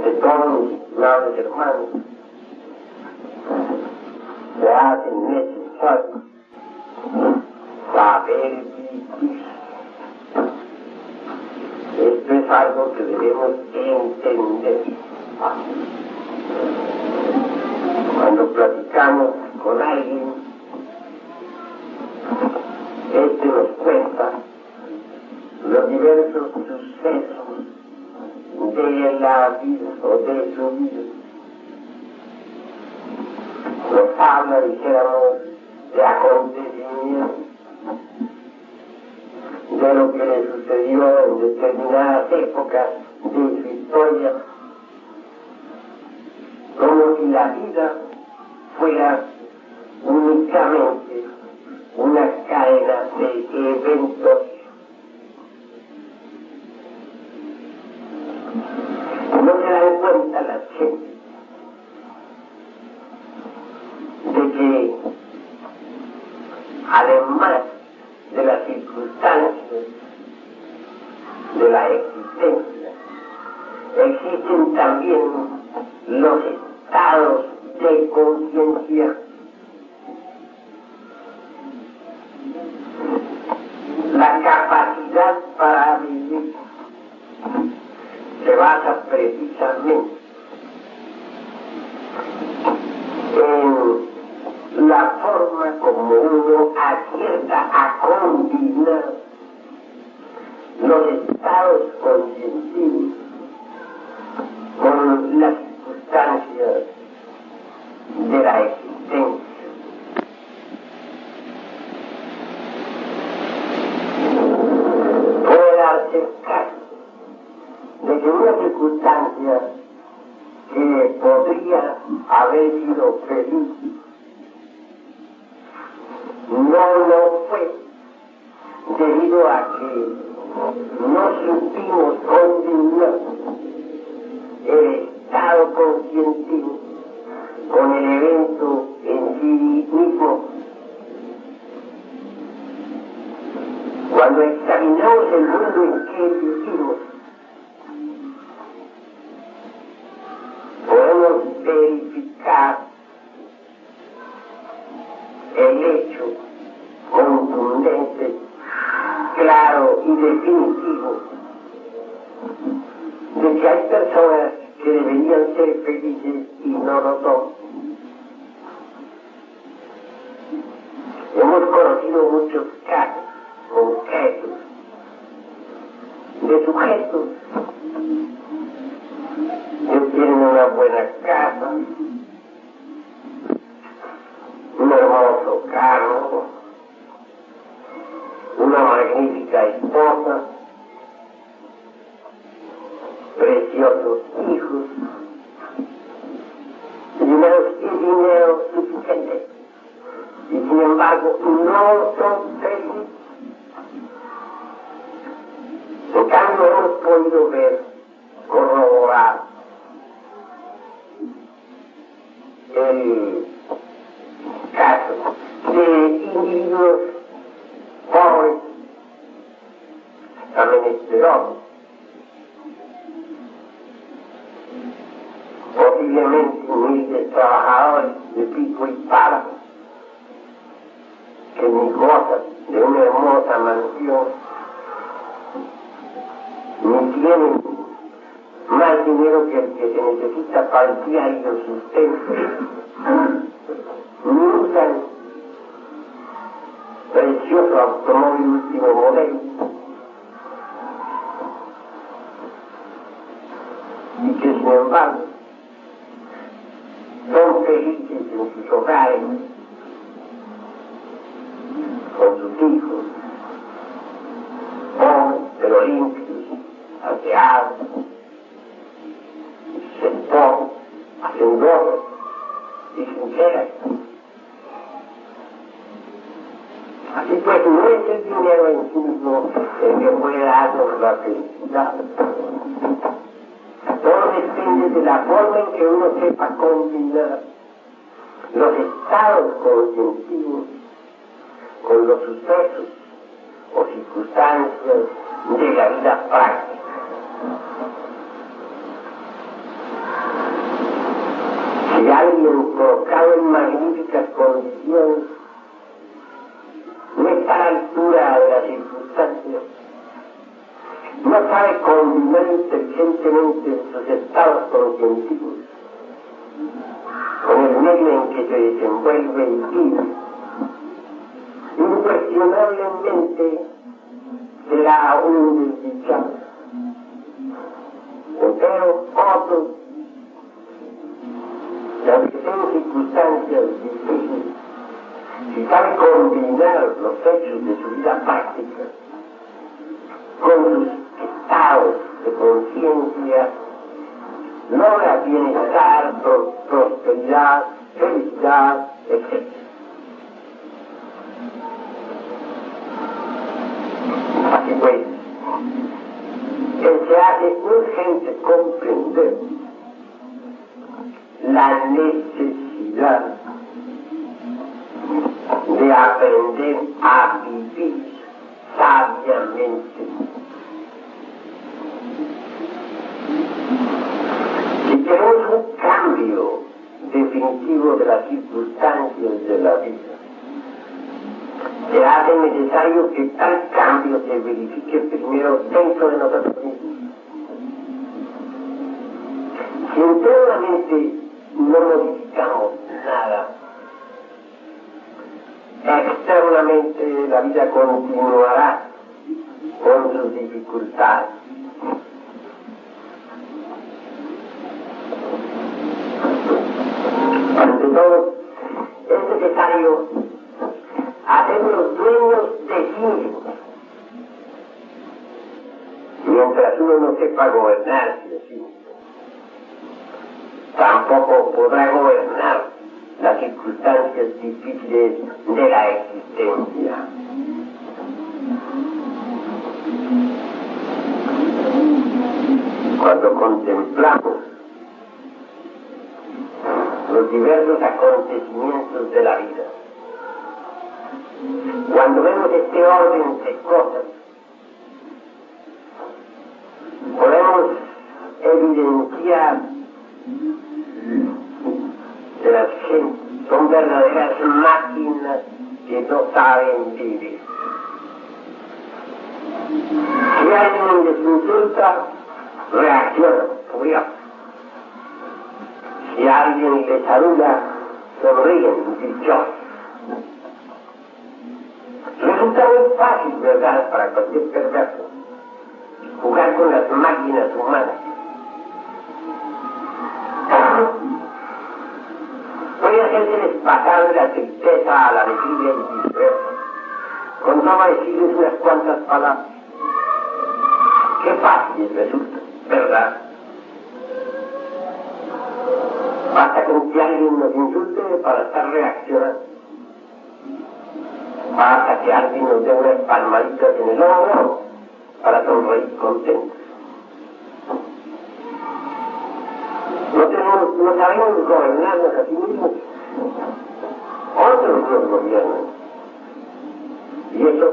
de todos mis amables hermanos, se hace necesario saber vivir. Esto es algo que debemos entender. Cuando platicamos con alguien, este nos cuenta los diversos sucesos de la vida o de su vida. Nos habla, dijéramos, de acontecimientos, de lo que le sucedió en determinadas épocas de su historia, como si la vida fuera únicamente una cadena de eventos. No se dan cuenta las gentes de que, además de las circunstancias de la existencia, existen también los estados de conciencia. La capacidad para vivir se basa precisamente en la forma como uno acierta a combinar los estados conscientivos con las circunstancias de la existencia. Puede darse el caso de que una circunstancia que podría haber sido feliz no lo fue, debido a que no supimos combinar el estado conscientivo con el evento en sí mismo. Cuando examinamos el mundo en que vivimos, podemos verificar el hecho contundente, claro y definitivo de que hay personas que deberían ser felices y no lo son. Hemos conocido muchos casos concretos de sujetos que tienen una buena casa, un hermoso carro, una magnífica esposa, preciosos hijos y dinero suficiente, y sin embargo no son felices. En cambio hemos podido ver, corroborar el caso de individuos pobres, hasta menesterosos, posiblemente humildes trabajadores de pico y pala, que ni gozan de una hermosa mansión, ni tienen más dinero que el que se necesita para el diario sustento, ni usan precioso automóvil último modelo, y que sin embargo son felices en sus hogares, con sus hijos, pobres pero limpios, aseados, sentados, hacendores y sinceras. Así pues, no es el dinero en sí mismo el que puede darnos la felicidad. Todo depende de la forma en que uno sepa combinar los estados conscientivos con los sucesos o circunstancias de la vida práctica. Si alguien colocado en magníficas condiciones no está a la altura de las circunstancias, no sabe combinar inteligentemente sus estados conscientivos con el medio en que se desenvuelve y vive, incuestionablemente será un desdichado. Pero otros, que aunque sean circunstancias difíciles, si sabe combinar los hechos de su vida práctica con sus estados de conciencia, logra bienestar, prosperidad, felicidad, etc. Así pues, se hace urgente comprender la necesidad de aprender a vivir sabiamente. Si queremos un cambio definitivo de las circunstancias de la vida, se hace necesario que tal cambio se verifique primero dentro de nosotros mismos. Si internamente no modificamos nada, externamente la vida continuará con sus dificultades. Ante todo, es necesario hacernos dueños de sí mismos. Mientras uno no sepa gobernarse de sí mismo, tampoco podrá gobernar las circunstancias difíciles de la existencia. Cuando contemplamos los diversos acontecimientos de la vida, cuando vemos este orden de cosas, podemos evidenciar que las gentes son verdaderas máquinas que no saben vivir. Si alguien les insulta, reacciona, furioso. Si alguien les saluda, sonríen, dichosos. Resulta muy fácil, ¿verdad?, para cualquier perverso jugar con las máquinas humanas. Puede hacérseles pasar de la tristeza a la alegría y viceversa, con solo decirles unas cuantas palabras. Qué fácil resulta, ¿verdad? Basta con que alguien nos insulte para estar reaccionando. Basta que alguien nos dé unas palmaditas en el hombro para sonreír contentos. No sabemos gobernarnos a sí mismos. Otros nos gobiernan. Y eso,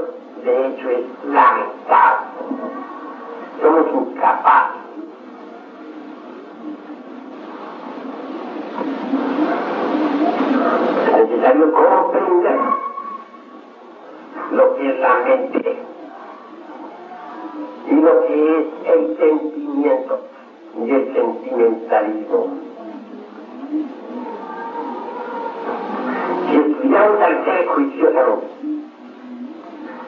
de hecho, es lamentable. Somos incapaces. Es necesario comprender lo que es la mente y lo que es el sentimiento y el sentimentalismo. Si estudiamos al ser juiciosamente,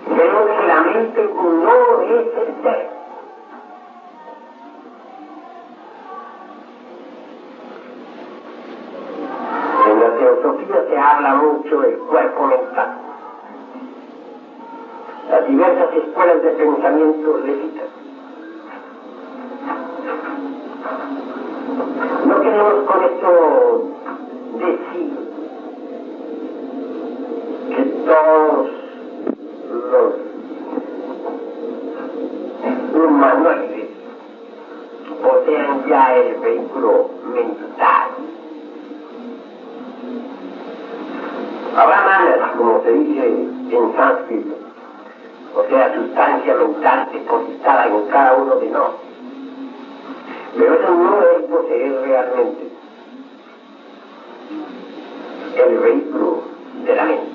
vemos que la mente no es el ser. En la teosofía se habla mucho del cuerpo mental. Las diversas escuelas de pensamiento le citan. No queremos con esto decir que todos los humanoides posean ya el vehículo mental. Habrá manas, como se dice en sánscrito, o sea, sustancia mental depositada en cada uno de nosotros. Pero eso no es poseer realmente. el vehículo de la mente.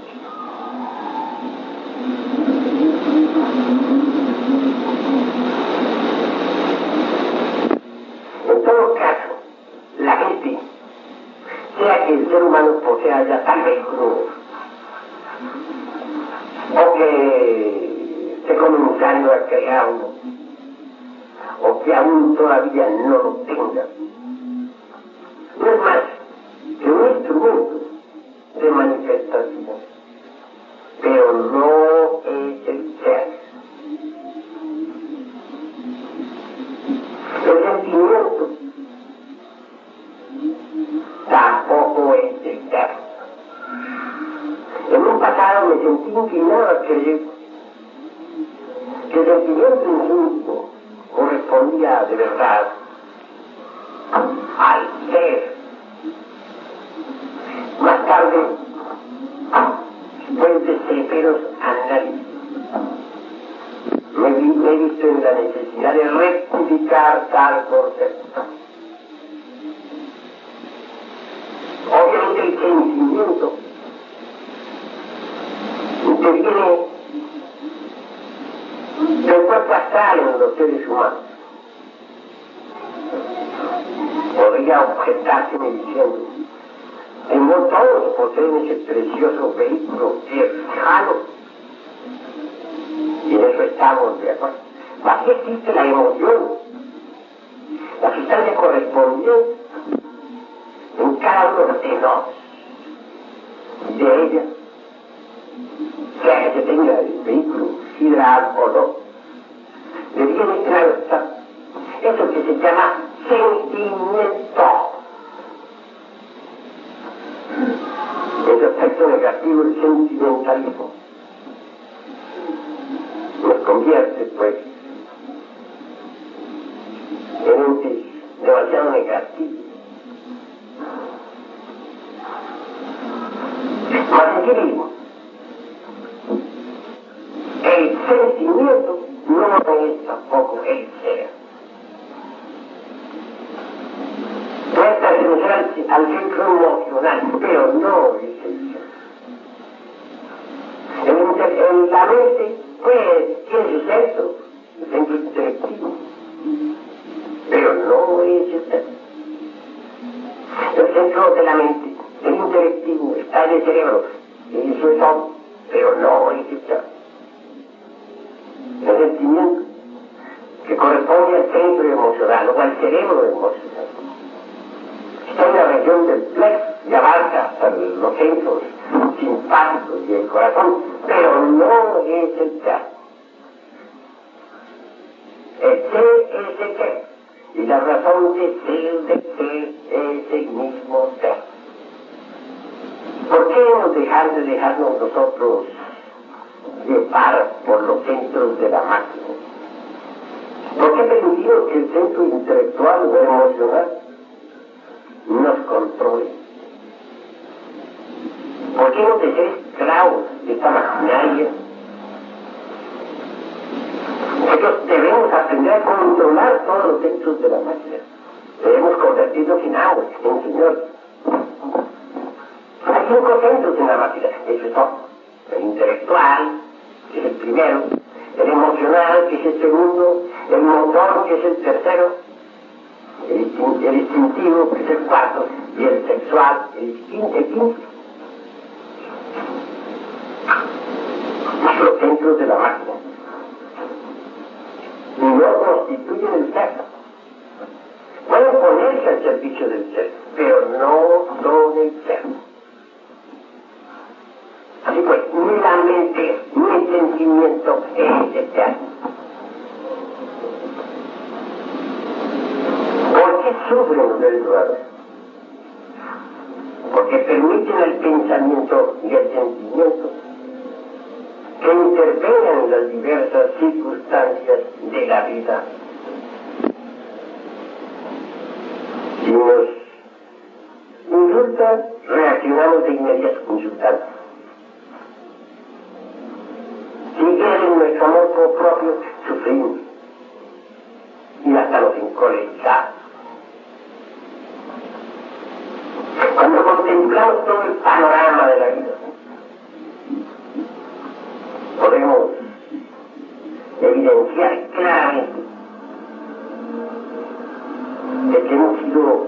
En todo caso, la mente, sea que el ser humano posea ya tal vehículo, o que esté comenzando a crearlo, o que aún todavía no lo tenga, no es más que un instrumento de manifestación, pero no es el ser. El sentimiento tampoco es el ser. En un pasado me sentí inclinado a creer que el sentimiento en sí mismo correspondía de verdad al ser. Más tarde, después de severos análisis, me he visto en la necesidad de rectificar tal concepto. Obviamente el sentimiento interviene del cuerpo astral en los seres humanos. Podría objetárseme diciendo que no todos poseen ese precioso vehículo cercano, y en eso estamos de acuerdo. Aquí existe la emoción, la sustancia correspondiente en cada uno de nosotros, de ella, sea que se tenga el vehículo sideral o no, deviene claro está eso que se llama sentimiento. Ese aspecto negativo del sentimentalismo nos convierte, pues, en entes demasiado negativos. Mas en sí mismo, el sentimiento no es tampoco el ser. Puede pertenecer al centro emocional, pero no es el ser. En la mente, pues, tiene su centro, el centro intelectivo, pero no es el ser. El centro de la mente, el intelectivo, está en el cerebro, y eso es todo, pero no es el ser. El sentimiento que corresponde al centro emocional o al cerebro emocional está en la región del plexo y abarca hasta los centros simpáticos y el corazón, pero no es el ser. El ser es el ser, y la razón de ser es el mismo ser. ¿Por qué no dejar de dejarnos nosotros llevar por los centros de la máquina? ¿Por qué permitimos que el centro intelectual o emocional nos controle? ¿Por qué no de ser esclavos de esta maquinaria? Nosotros debemos aprender a controlar todos los centros de la máquina. Debemos convertirnos en agua, en señor. Hay 5 centros en la máquina, eso es todo. El intelectual, que es el primero, el emocional, que es el segundo, el motor, que es el tercero, el instintivo, que es el cuarto, y el sexual, el quinto. Los centros de la máquina no constituyen el ser. Pueden ponerse al servicio del ser, pero no son el ser. Así pues, ni la mente, ni el sentimiento es el ser. ¿Por qué sufren los seres humanos? Porque permiten al pensamiento y al sentimiento que intervengan en las diversas circunstancias de la vida. Si nos insultan, reaccionamos de inmediato insultando. Si hieren nuestro amor propio, sufrimos y hasta nos encolerizamos. Cuando contemplamos todo el panorama de la vida, podemos evidenciar claramente de que hemos sido,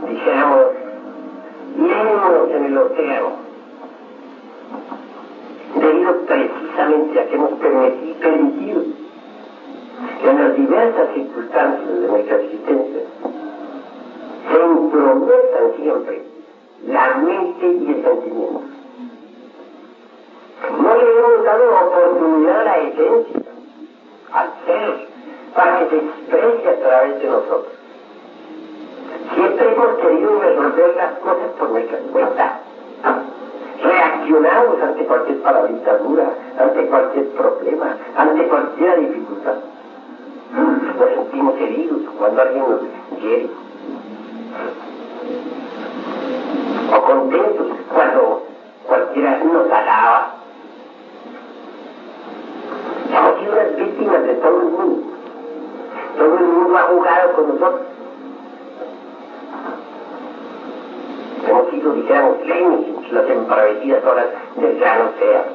dijéramos, lémonos en el océano, debido precisamente a que hemos permitido que en las diversas circunstancias de nuestra existencia se intrometan siempre la mente y el sentimiento. No le hemos dado oportunidad a la esencia, al ser, para que se exprese a través de nosotros. Siempre hemos querido resolver las cosas por nuestra cuenta. Reaccionamos ante cualquier paralizadura, ante cualquier problema, ante cualquier dificultad. Nos sentimos heridos cuando alguien nos hiere. O contentos cuando cualquiera nos alaba. Hemos sido las víctimas de todo el mundo. Todo el mundo ha jugado con nosotros. Hemos sido, dijéramos, leños, las embravecidas horas del gran océano.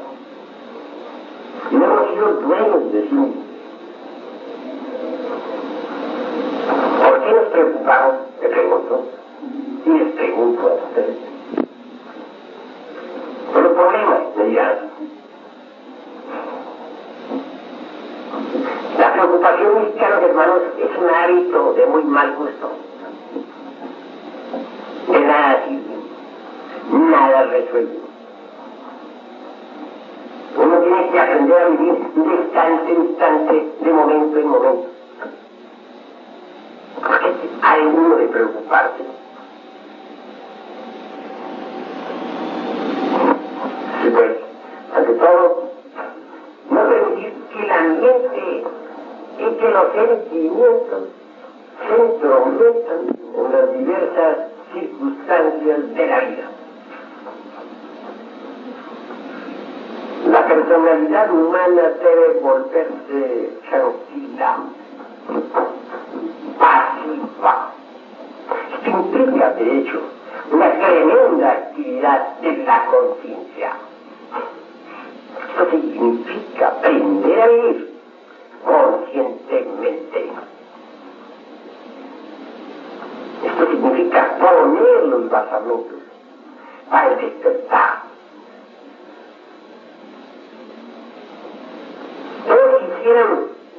No hemos sido dueños de sí mismos. ¿Por qué nos preocupamos? Me pregunto. Y les pregunto a ustedes. Por los problemas, me dirán. La preocupación, mis caros hermanos, es un hábito de muy mal gusto. De nada sirve, nada resuelve. Uno tiene que aprender a vivir de instante en instante, de momento en momento. Porque hay uno de preocuparse. Y pues, ante todo, no permitir que la mente y que los sentimientos se entrometan en las diversas circunstancias de la vida. La personalidad humana debe volverse tranquila, pasiva. Esto implica, de hecho, una tremenda actividad de la conciencia. Esto significa aprender a vivir conscientemente. Esto significa poner los basamentos para el despertar. Todos quisieran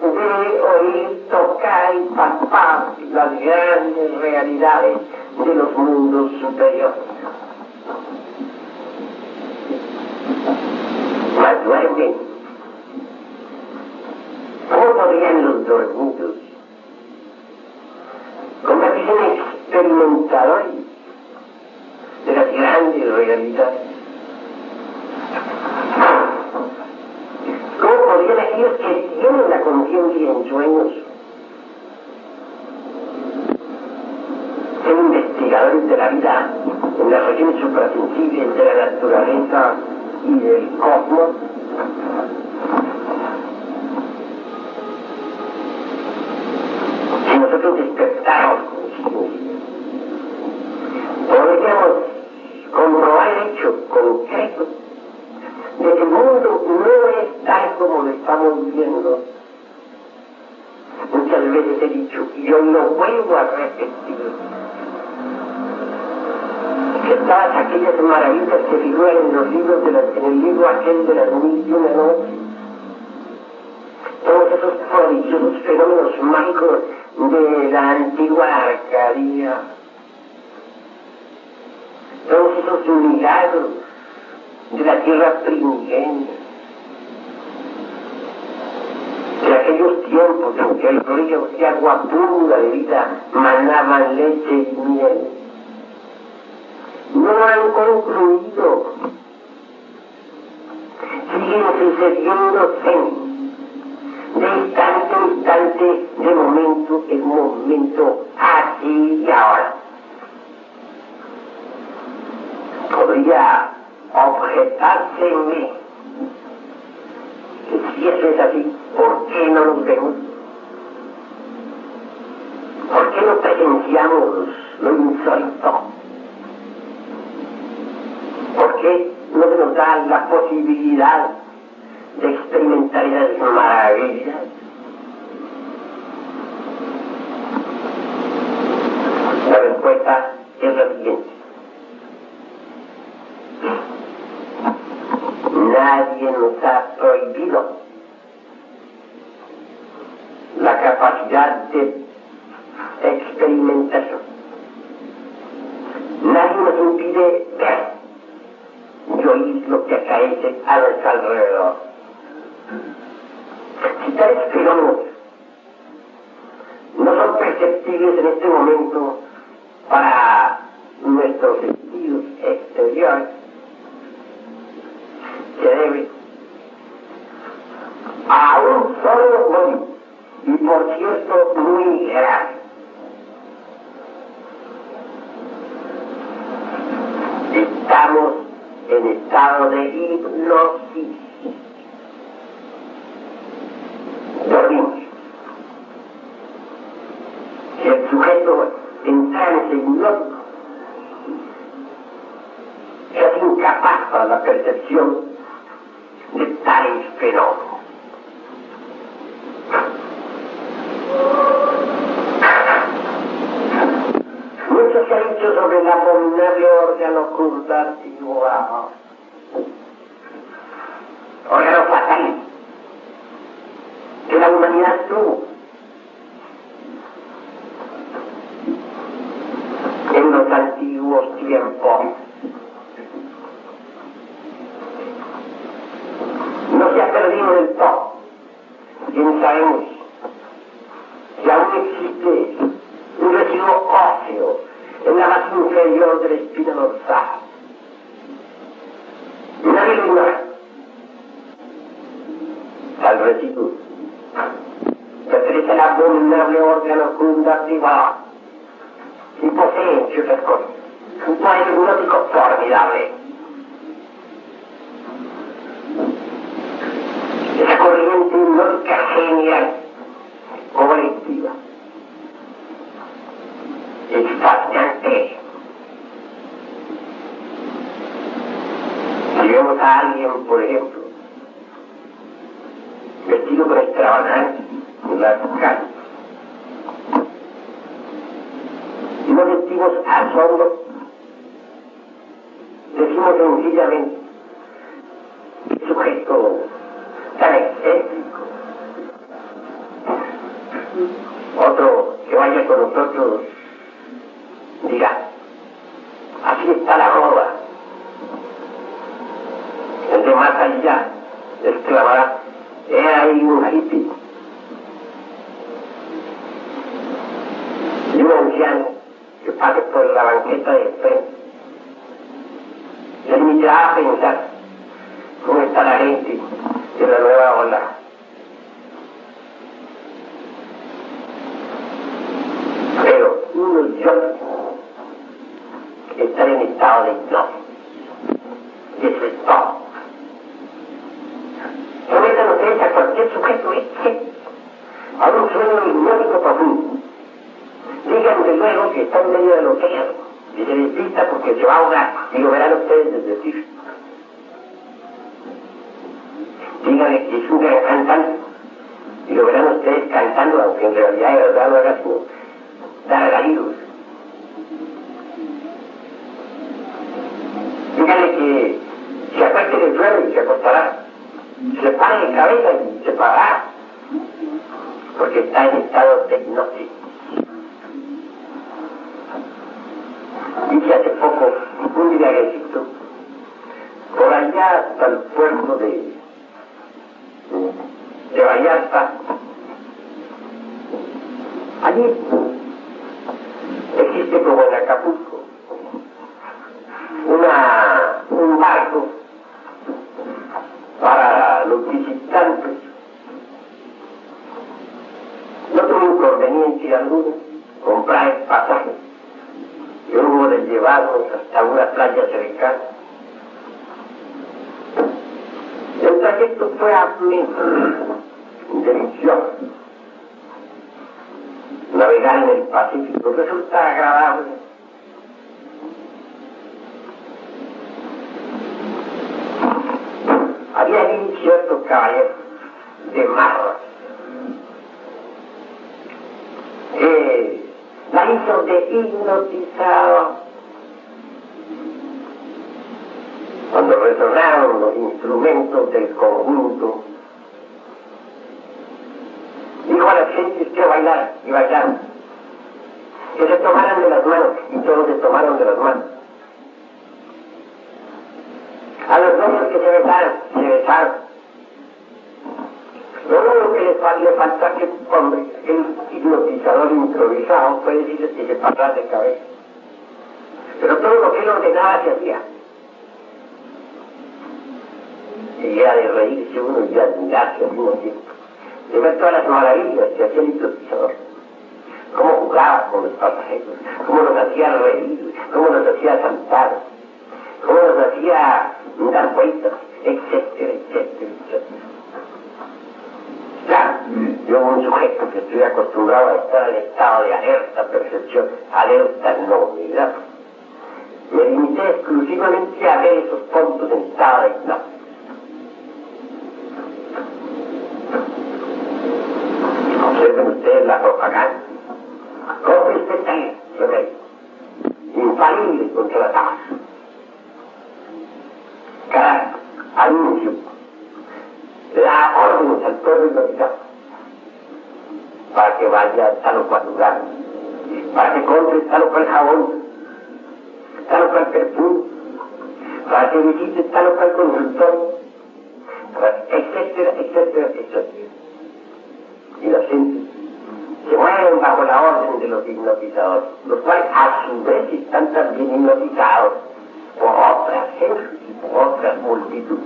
ver, oír, tocar y palpar las grandes realidades de los mundos superiores. Mas duermen. ¿Cómo podrían los dormidos convertirse en experimentadores de las grandes realidades? ¿Cómo podrían aquellos que tienen la conciencia en sueños ser investigadores de la vida en las regiones suprasensibles de la naturaleza y del cosmos? Si nosotros despertáramos conciencia, podríamos comprobar el hecho concreto de que el mundo no es tal como lo estamos viendo. Muchas veces he dicho, y yo lo vuelvo a repetir, que todas aquellas maravillas que figuran en los libros en el libro aquel de las 1001 noches, todos esos prodigiosos fenómenos mágicos de la antigua Arcadia, todos esos milagros de la tierra primigenia, de aquellos tiempos en que el río de agua pura de vida manaban leche y miel, no han concluido, siguen sucediéndose de instante en instante, de momento en momento, aquí y ahora. Podría objetárseme que si eso es así, ¿por qué no nos vemos? ¿Por qué no presenciamos lo insólito? qué no se nos da la posibilidad de experimentar esas maravillas? La respuesta es la siguiente. Nadie nos ha prohibido la capacidad de experimentación. Nadie nos impide ver y oír lo que acaece a nuestro alrededor. Si tales fenómenos no son perceptibles en este momento para nuestros sentidos exteriores, se debe a un solo motivo, y por cierto muy grave. Estamos en estado de hipnosis. Dormimos. Si el sujeto en trance hipnótico es incapaz para la percepción de tales fenómenos. Mucho se ha dicho sobre el abominable órgano crustaceo, órgano fatal que la humanidad tuvo en los antiguos tiempos. No se ha perdido del todo. Bien sabemos que aún existe un residuo óseo en la base inferior de la espina dorsal. Nadie lo ignora. Al residuo pertenece al abominable órgano crustaceo y posee, entre otras cosas, un poder hipnótico formidable. Esa corriente hipnótica genial, colectiva, es fascinante. Si vemos a alguien, por ejemplo, vestido con extravagancia en las calles, y no sentimos asombro, decimos sencillamente, el sujeto tan excéntrico. Otro que vaya con nosotros dirá, así está la moda. El de más allá exclamará, he ahí un hippie. Y un anciano que pase por la banqueta de frente se limitará a pensar cómo está la gente de la nueva ola. Pero uno y yo están en estado de hipnosis. Y eso es todo. Sometan ustedes a cualquier sujeto a un sueño hipnótico profundo. Díganme luego que está en medio del océano y se despista porque se va a ahogar, y lo verán ustedes desde el cielo. Díganle que es un gran cantante y lo verán ustedes cantando, aunque en realidad de verdad no haga sino dar alaridos. Díganle que se acueste en el suelo y se acostará, se pare de cabeza y se parará, porque está en estado de hipnosis. Hice hace poco un viajecito por allá hasta el puerto de Vallarta. Allí existe, como en Acapulco, un barco para los visitantes. No tuve inconveniencia alguno comprar el pasaje. Yo hubo de llevarnos hasta una playa cercana. El trayecto fue ameno, delicioso. Navegar en el Pacífico resulta agradable. había allí cierto caballero de Marra. La hizo de hipnotizado. Cuando resonaron los instrumentos del conjunto, dijo a las gentes que bailaran, y bailaron, que se tomaran de las manos, y todos se tomaron de las manos. A los novios que se besaron. Lo único que le faltó a aquel hombre, el hipnotizador improvisado, fue decirles que se parara de cabeza. Pero todo lo que él ordenaba se hacía. Y era de reírse uno y de admirarse al mismo tiempo. De ver todas las maravillas que hacía el hipnotizador. Cómo jugaba con los pasajeros, cómo los hacía reír, cómo los hacía saltar, cómo los hacía dar vueltas, etcétera, etcétera, etcétera. Claro, yo un sujeto que estoy acostumbrado a estar en estado de alerta percepción, alerta novedad, me limité exclusivamente a ver esos puntos en estado de hipnosis. Observen ustedes la propaganda. Compre usted tal remedio, infalible contra la tabaco. Cada anuncio da órdenes al pueblo hipnotizado para que vaya a tal o cual lugar, para que compre tal o cual jabón, tal o cual perfume, para que visite tal o cual consultorio, etcétera, etcétera, etcétera. Y la gente se mueven bajo la orden de los hipnotizadores, los cuales a su vez están también hipnotizados por otras gentes y por otras multitudes.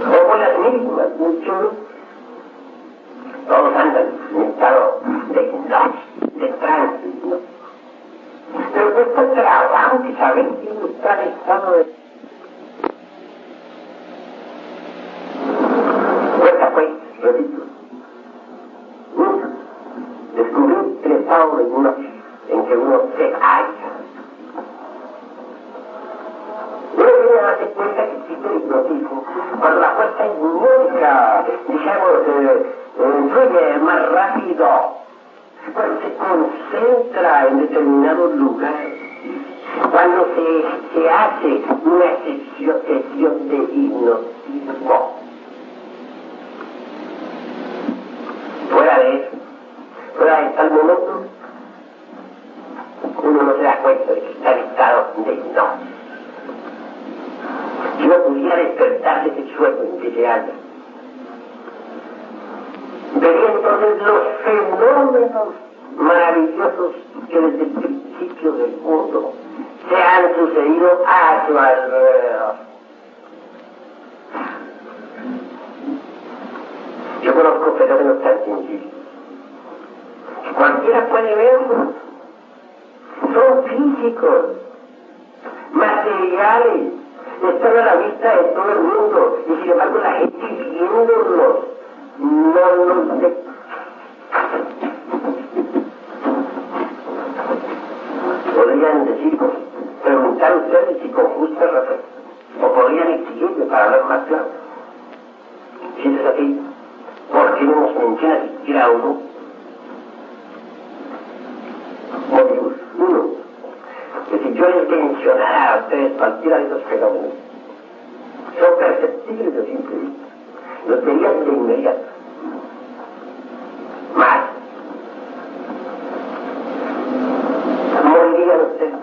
O por las mismas, muchos, todos andan en estado de hipnosis, de trance, ¿no? Pero cuesta trabajo que saber quién está en estado de... Cuesta pues, repito, descubrir el estado de hipnosis en que uno se halla. Uno viene a darse cuenta que existe el hipnotismo cuando la fuerza hipnótica, digamos, fluye más rápido, cuando se concentra en determinados lugares, cuando se hace una sesión de hipnotismo. Fuera de eso, fuera de tal momento, uno no se da cuenta de que está en estado de hipnosis. Si uno pudiera despertar de ese sueño en que se halla, vería entonces los fenómenos maravillosos que desde el principio del mundo se han sucedido a su alrededor. Yo conozco fenómenos tan sencillos que cualquiera puede verlos. Son físicos, materiales, están a la vista de todo el mundo, y sin embargo la gente viéndolos no los ve. Podrían decir, preguntar ustedes si con justa razón, o podrían exigirme para hablar más claro. Si es así, ¿por qué no nos menciona siquiera uno? Motivos. Uno, que si yo les mencionara a ustedes cualquiera de esos fenómenos, son perceptibles de simple vista, los verían de inmediato. Más, morirían ustedes,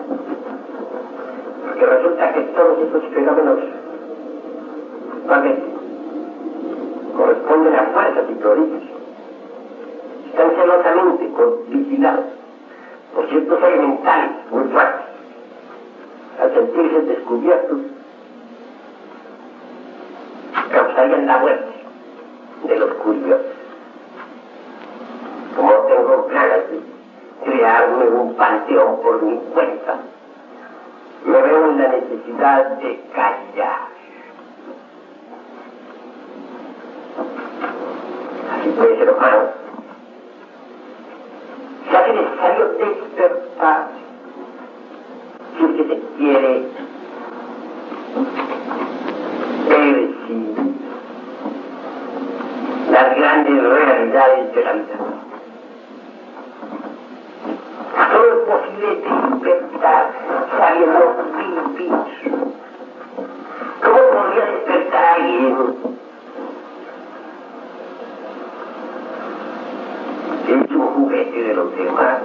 porque resulta que todos esos fenómenos corresponden a fuerzas y prodigios, están celosamente vigilados por ciertos elementales muy fuertes. Al sentirse descubiertos, causarían la muerte de los curiosos. Como tengo ganas de crearme un panteón por mi cuenta, me veo en la necesidad de callar. Así puede ser humano. Se hace necesario despertar si es que se quiere de la vida. Todo es posible despertar sabiendo vivir. ¿Cómo podría despertar a alguien que es un juguete de los demás?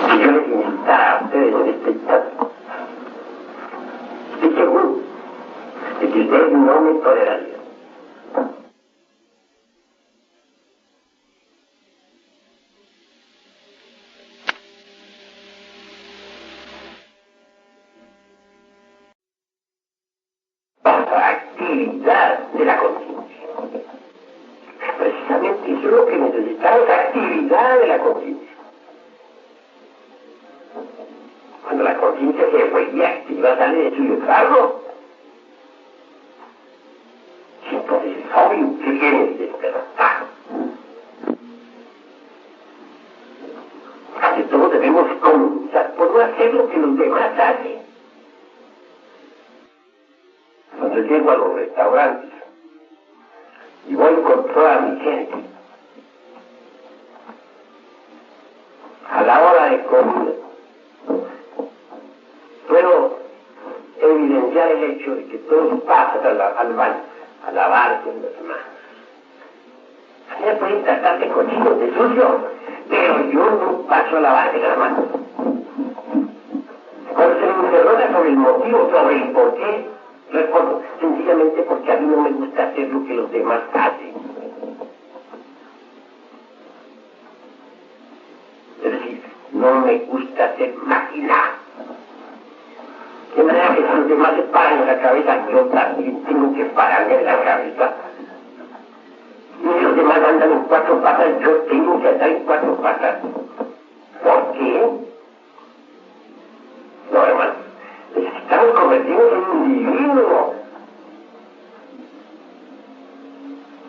Si yo les invitara a ustedes en este instante, estoy seguro de que ustedes no me tolerarían. Actividad de la conciencia. Precisamente eso es lo que necesitamos, actividad de la conciencia. Cuando la conciencia se vuelve activa, sale de su letargo. Entonces es obvio que viene el despertar. Ante todo debemos comenzar por no hacer lo que los demás hacen. Cuando llego a los restaurantes y voy con toda mi gente, a la hora de comida, puedo evidenciar el hecho de que todos pasan al baño a lavarse las manos. A mí me pueden tratar de cochinos, de sucio, pero yo no paso a lavarme las manos. Cuando se me interroga sobre el motivo, sobre el por qué, respondo, sencillamente porque a mí no me gusta hacer lo que los demás hacen. Es decir, no me gusta hacer máquina. De manera que si los demás se paran en la cabeza, yo también tengo que pararme en la cabeza. Y si los demás andan en cuatro patas, yo tengo que andar en cuatro patas. ¿Por qué? No, hermano. Necesitamos convertirnos en un individuo.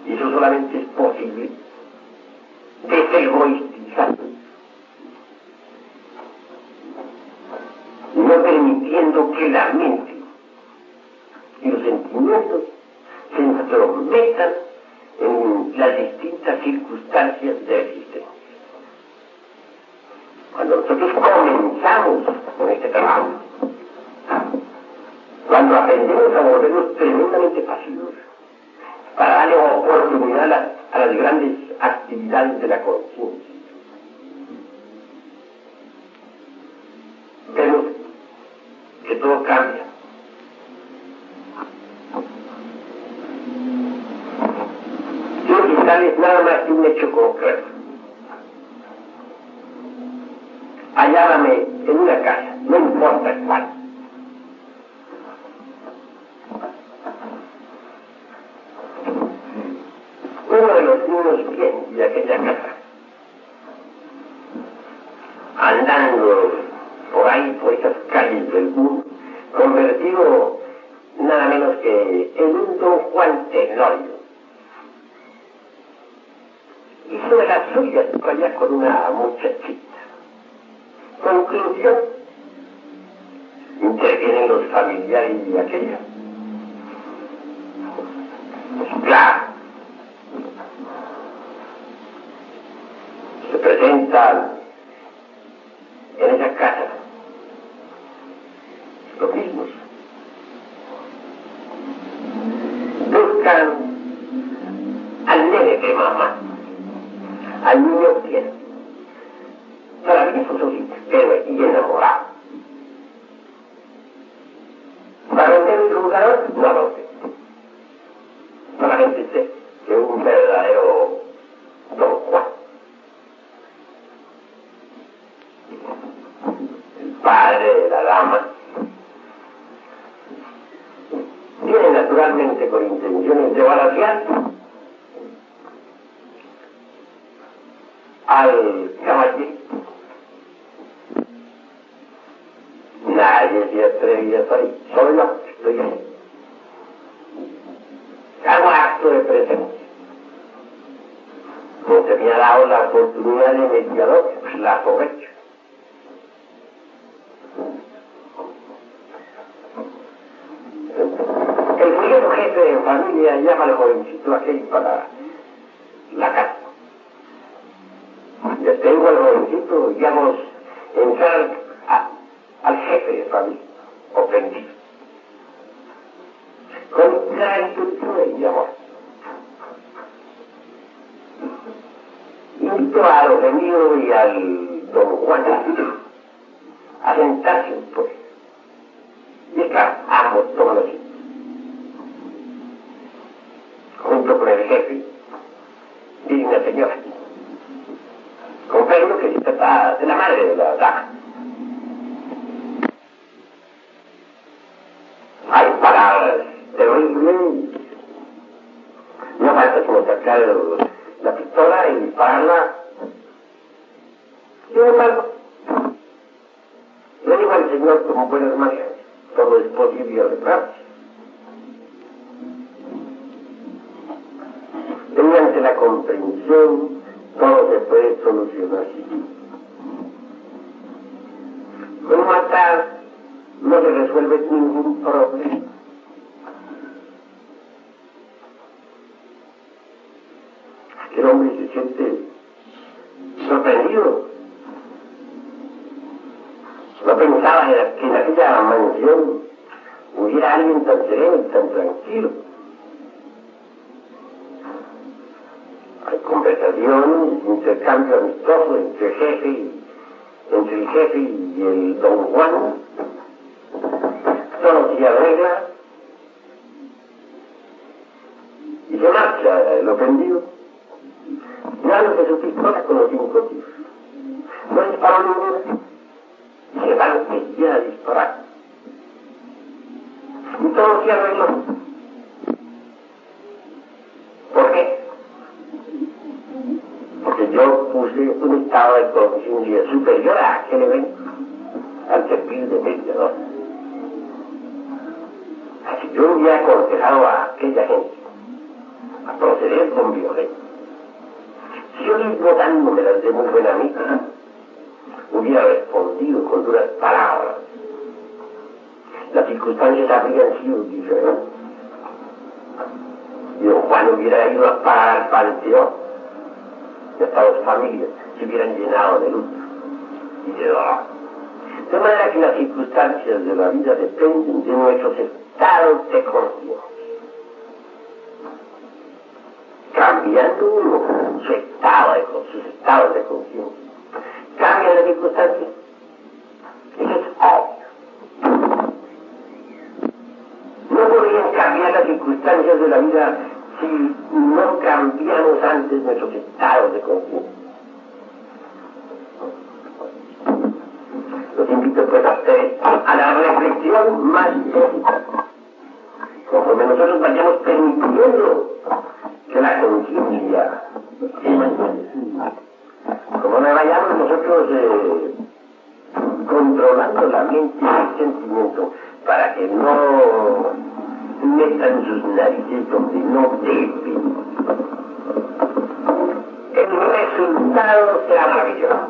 Y eso solamente es posible desegoístizando. No permitiendo que la mente y los sentimientos se entrometan en las distintas circunstancias de la existencia. Cuando nosotros comenzamos con este trabajo, cuando aprendemos a volvernos tremendamente pasivos, para darle oportunidad a las grandes actividades de la conciencia, vemos que todo cambia. Quiero quitarles nada más que un hecho concreto. Hallábame en una casa, no importa cuál. Uno de los niños bien de aquella casa, andando por ahí, por esas calles del mundo, convertido nada menos que en un Don Juan Tenorio. Hizo de las suyas por allá con una muchachita. Conclusión: intervienen los familiares de aquella. Pues claro, se presentan en esa casa los mismos. Buscan al nene de mamá, al niño bien, maravilloso, pero y enamorado. ¿Para vender el jugador? No lo sé. Solamente sé que es un verdadero Don Juan. El padre de la dama viene naturalmente con intenciones de balancear al caballero. Nadie se atrevía a salir, solo yo estoy ahí. Hago acto de presencia. No se me ha dado la oportunidad de mediador, pues la aprovecho. El reúne en familia, llama al jovencito aquel para la casa. Les tengo al jovencito, digamos, entrar al jefe de familia, ofendido. Con gran cultura y amor. Invito al ofendido y al don Juan a sentarse un poco. Y es claro, ambos toman así. Junto con el jefe y una señora. Comprendo que se trata de la madre de la dama. Hay palabras terribles. No falta sino sacar la pistola y dispararla. Sin embargo, le digo al Señor como buenas maneras, todo es posible arreglarse. Mediante la comprensión, todo se puede solucionar. Con matar no se resuelve ningún problema. El hombre se siente sorprendido. No pensaba que en aquella mansión hubiera alguien tan sereno y tan tranquilo. Hay conversaciones, intercambio amistoso entre el jefe y el don Juan. Todo se arregla y se marcha el ofendido. Dándose su pistola con los 5 tiros. No disparó ninguna. Se van enseguida a disparar. Y todo se arregló. ¿Por qué? Porque yo puse un estado de conciencia superior a aquel evento, al servir de mediador. Así yo hubiera aconsejado a aquella gente a proceder con violencia. Si yo mismo dándome las de muy buena amiga, hubiera respondido con duras palabras, las circunstancias habrían sido diferentes. Y don Juan hubiera ido a parar al panteón, y hasta las familias se hubieran llenado de luto y de dolor. De manera que las circunstancias de la vida dependen de nuestros estados de conciencia. Cambiando uno sus estados de conciencia, cambian las circunstancias. Eso es obvio. No podrían cambiar las circunstancias de la vida si no cambiamos antes nuestros estados de conciencia. Los invito pues a ustedes a la reflexión más lógica. Conforme nosotros vayamos permitiendo que la conciencia se mantenga. Como no vayamos nosotros controlando la mente y el sentimiento para que no metan sus narices donde no deben, el resultado será maravilloso.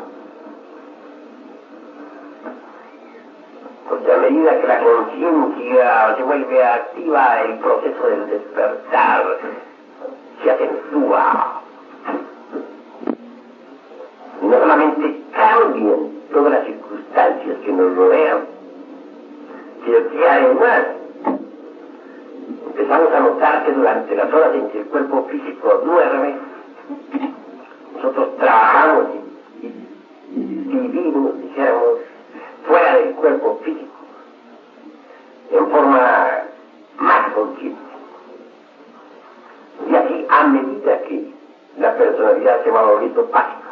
Porque a medida que la conciencia se vuelve activa, el proceso del despertar se acentúa. Y no solamente cambian todas las circunstancias que nos rodean, sino que además empezamos a notar que durante las horas en que el cuerpo físico duerme, nosotros trabajamos y vivimos, dijéramos, fuera del cuerpo físico, en forma más consciente. Y así, a medida que la personalidad se va volviendo pasiva,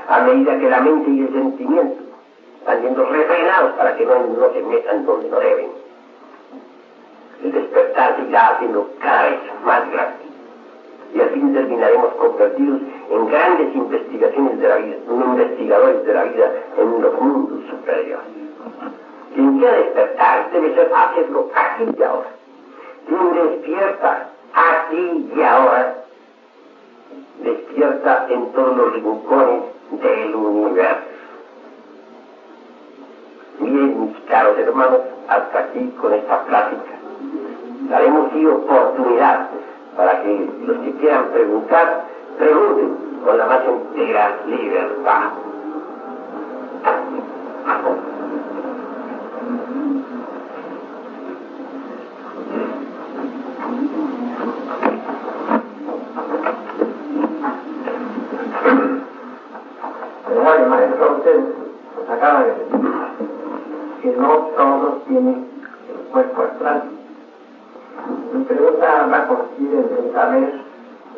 a medida que la mente y el sentimiento están siendo refrenados para que no se metan donde no deben, el despertar se irá haciendo cada vez más grande. Y al fin terminaremos convertidos en grandes investigaciones de la vida, investigadores de la vida en los mundos superiores. Quien quiera despertar debe ser hacerlo aquí y ahora. Quien despierta aquí y ahora, despierta en todos los rincones del universo. Bien, mis caros hermanos, hasta aquí con esta plática daremos sí oportunidad para que los que quieran preguntar, pregunten con la más entera libertad. Oye, maestro, usted nos acaba de decir que no todos tienen el cuerpo astral. Mi pregunta va a consistir en saber,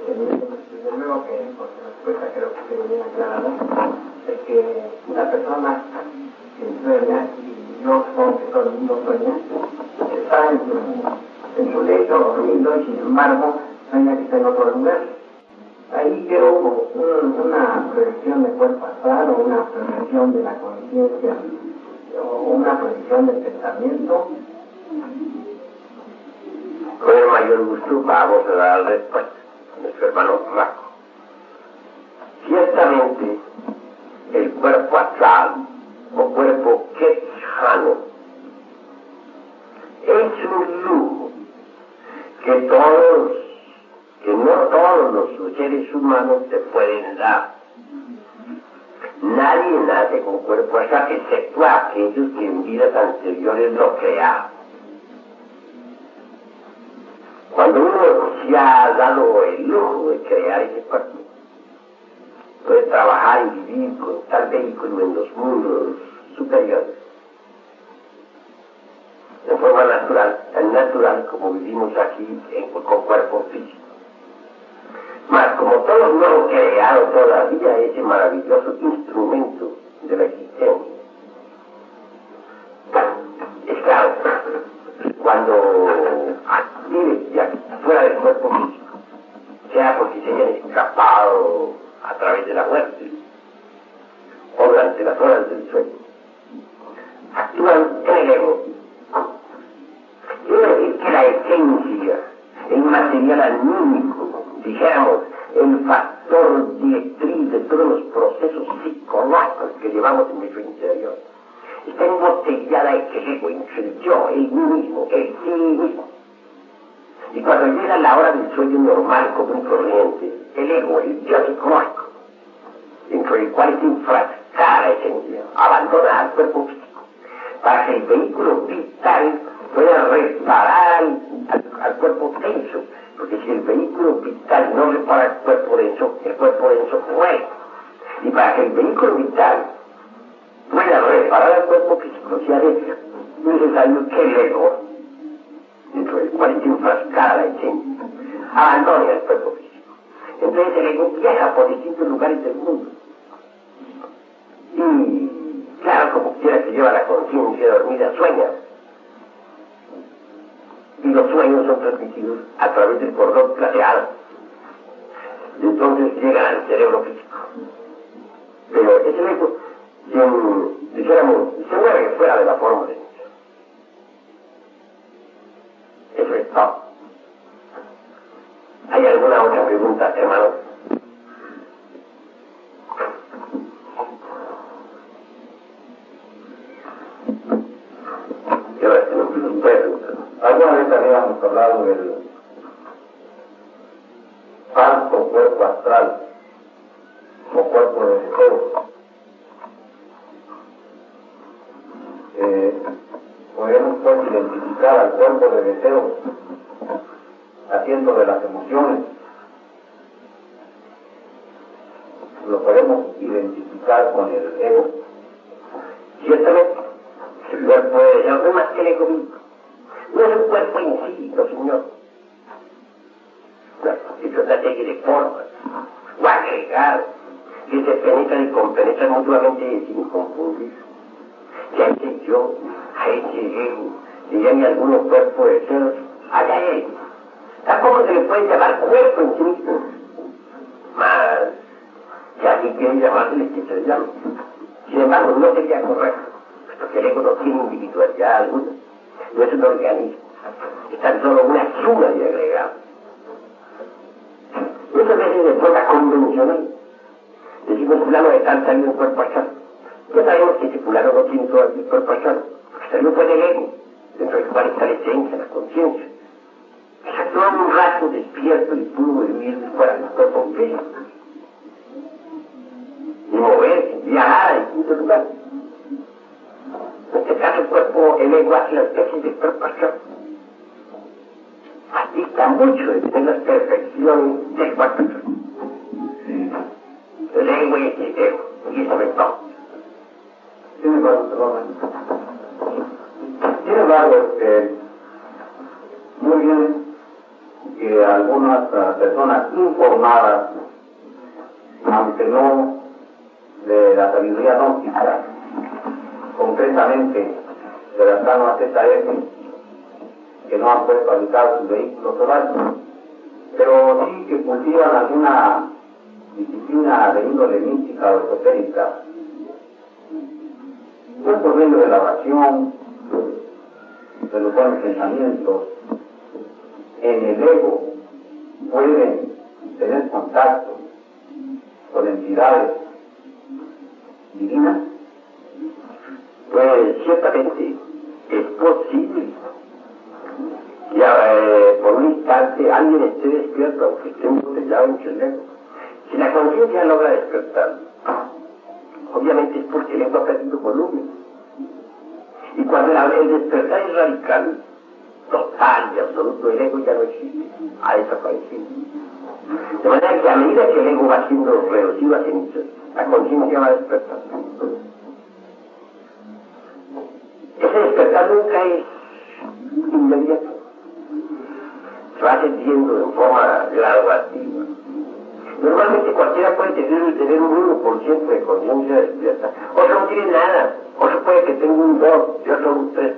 desde luego que por su respuesta creo que se viene aclarada, de que una persona que sueña, y yo supongo que todo el mundo sueña, está en su lecho dormido y sin embargo sueña que está en otro lugar. Ahí veo una proyección de cuerpo astral o una proyección de la conciencia o una proyección del pensamiento. Con el mayor gusto vamos a dar respuesta a nuestro hermano Raco. Ciertamente, el cuerpo astral o cuerpo quetzano es un lujo que no todos los seres humanos se pueden dar. Nadie nace con cuerpo astral, excepto aquellos que en vidas anteriores lo crearon. Cuando uno se ha dado el lujo de crear ese cuerpo, puede trabajar y vivir con tal vehículo en los mundos superiores, de forma natural, tan natural como vivimos aquí con cuerpo físico. Mas como todos no han creado todavía ese maravilloso instrumento de la existencia, es claro, cuando vive ya fuera del cuerpo físico, sea porque se hayan escapado a través de la muerte o durante las horas del sueño, actúan en el ego. Quiere decir que la esencia, el material anímico, dijéramos, el factor directriz de todos los procesos psicológicos que llevamos en nuestro interior, está embotellada en el ego, en el yo, el mí mismo, el sí mismo. Y cuando llega la hora del sueño normal, común y corriente, el ego, el yo psicológico, dentro del cual se enfrasca la esencia, abandona al cuerpo físico, para que el vehículo vital pueda reparar al cuerpo tenso, porque si el vehículo vital no repara el cuerpo denso muere. Y para que el vehículo vital pueda reparar el cuerpo físico, se hace necesario que el ego, dentro del cual está enfrascada la esencia, abandone el cuerpo físico. Entonces el ego viaja por distintos lugares del mundo. Y claro, como quiera que lleva la conciencia dormida, sueña. Y los sueños son transmitidos a través del cordón plateado. Y entonces llegan al cerebro físico. Pero ese ego, dijéramos, se mueve fuera de la forma de Dios. Eso es todo. ¿Hay alguna otra pregunta, hermano? Alguna vez habíamos hablado del falso cuerpo astral o cuerpo de deseo. Podemos pues identificar al cuerpo de deseo haciendo de las emociones. Lo podemos identificar con el ego. Ciertamente, el cuerpo de deseo no es más que el ego mismo. No es un cuerpo en sí, no señor. Es una serie de formas o agregados que se penetran y compenetran mutuamente sin confundir. Que a ese yo, a ese ego, le llame algunos cuerpos de deseos, allá él. Tampoco se le puede llamar cuerpo en sí mismo. Mas, si alguien quiere llamarle, que se le llame. Sin embargo, no sería correcto, puesto que el ego no tiene individualidad alguna. No es un organismo, es tan solo una suma de agregados. Muchas veces de forma convencional decimos fulano de tal salió en cuerpo astral. Ya sabemos que ese fulano no tiene todo el cuerpo astral, porque salió fue del ego, dentro del cual está la esencia, la conciencia. Se quedó un rato despierto y pudo vivir fuera del cuerpo físico. Y moverse, viajar a distintos lugares. En este caso, el cuerpo, el ego hace las veces de perfección. Dista mucho de tener las perfecciones del cuerpo. El ego es el ego, y eso es todo. Sin embargo, muy bien que algunas personas informadas, aunque no de la sabiduría gnóstica, concretamente de las cánonas ZF, que no han podido fabricar sus vehículos solares, pero sí que cultivan alguna disciplina de índole mística o esotérica, pues por medio de la oración, de los buenos pensamientos, en el ego pueden tener contacto con entidades divinas. Pues ciertamente es posible. Ya por un instante alguien esté despierto, aunque esté embotellado en el ego. Si la conciencia logra despertar, obviamente es porque el ego ha perdido volumen. Y cuando el despertar es radical, total y absoluto, el ego ya no existe, ha desaparecido. De manera que a medida que el ego va siendo reducido a cenizas, la conciencia va despertando. Ese despertar nunca es inmediato. Se va sintiendo en forma graduativa. Normalmente cualquiera puede tener un 1% de conciencia despierta, otro no tiene nada, otro puede que tenga un 2, y otro un 3%.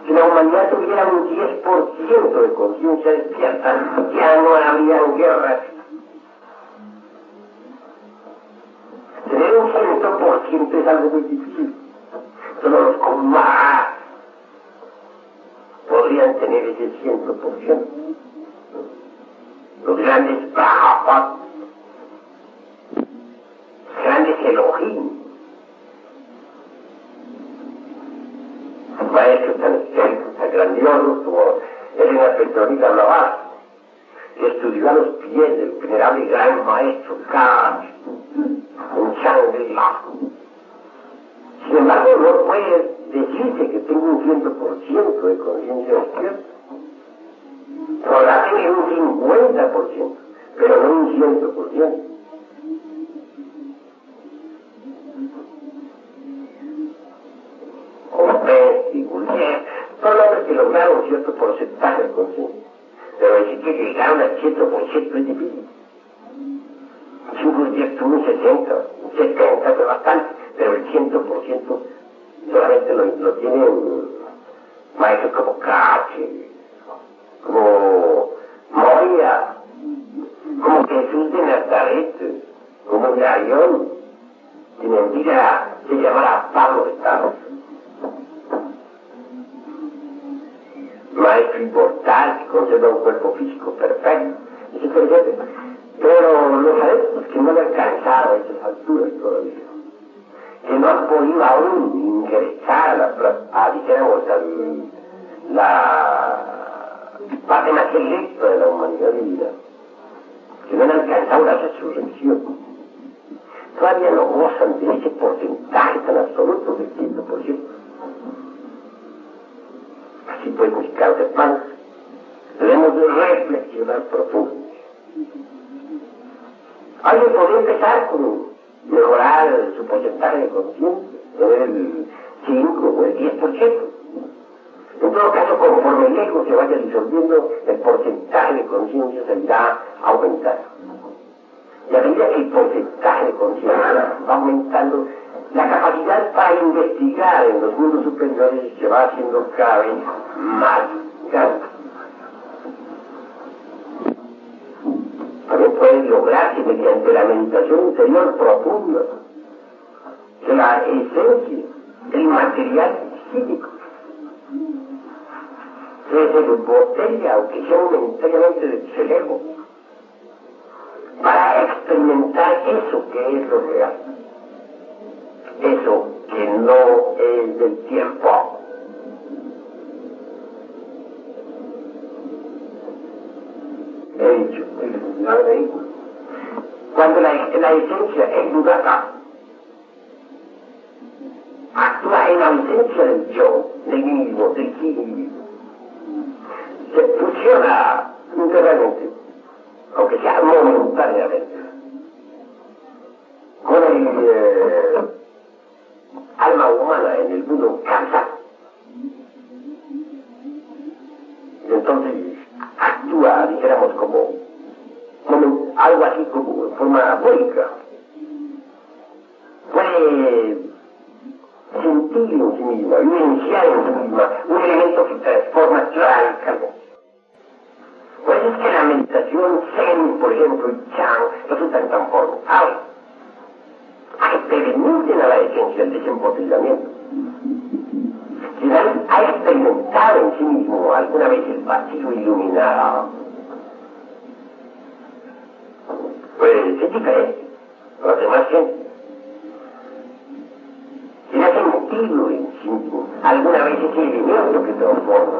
Si la humanidad tuviera un 10% de conciencia despierta, ya no habría guerras. Tener un 100% es algo muy difícil. Solo los con más podrían tener ese 100%. Los grandes Brahmas, grandes Elohim, maestros tan excelsos, tan grandiosos como Elena Petronila Blavatsky, que estudió a los pies del venerable gran maestro Kant en Shangri-La. Sin embargo, no puede decirse que tengo un 100% de conciencia despierta. Podrá tener un 50%, pero no un 100%. Comprense y Bourdieu son hombres que lograron cierto porcentaje de conciencia, pero decir que llegaron al 100% es difícil. Si un Bourdieu tuvo un 60, un 70 es bastante, pero el 100% solamente lo tienen maestros como Cache, como Moria, como Jesús de Nazaret, como Garión, si mentira se llamara Pablo de Tarso. Maestro inmortal que conserva un cuerpo físico perfecto, eso es perfecto. Pero los adeptos que no han alcanzado a esas alturas todavía, que no han podido aún ingresar dijéramos, la parte más selecta de la humanidad divina, que no han alcanzado la resurrección, todavía no gozan de ese porcentaje tan absoluto del 100%. Así pues, mis caros hermanos, debemos de reflexionar profundo. Alguien podría empezar con mejorar su porcentaje de conciencia, tener el 5 o el 10%. En todo caso, conforme el ego se vaya disolviendo, el porcentaje de conciencia se irá aumentando. Y a medida que el porcentaje de conciencia va aumentando, la capacidad para investigar en los mundos superiores se va haciendo cada vez más grande. También puede lograrse mediante la meditación interior profunda de la esencia, el material psíquico, que se botella, aunque sea momentáneamente del ego, para experimentar eso que es lo real, eso que no es del tiempo. la esencia es Buddha. Actúa en ausencia del yo, del mismo, del sí mismo. Se fusiona internamente, aunque sea momentáneamente, con el alma humana en el mundo causal. Entonces actúa, dijéramos, como algo así como en forma abólica. Puede sentir en sí misma, vivenciar en sí misma un elemento que transforma radicalmente. Por eso es que la meditación Zen, por ejemplo, y Chan resultan tan formables, a que permiten a la esencia el desembotellamiento. Si alguien ha experimentado en sí mismo alguna vez el vacío iluminado, pues es diferente a los demás gente. Si ha sentido en sí mismo alguna vez ese elemento que transforma,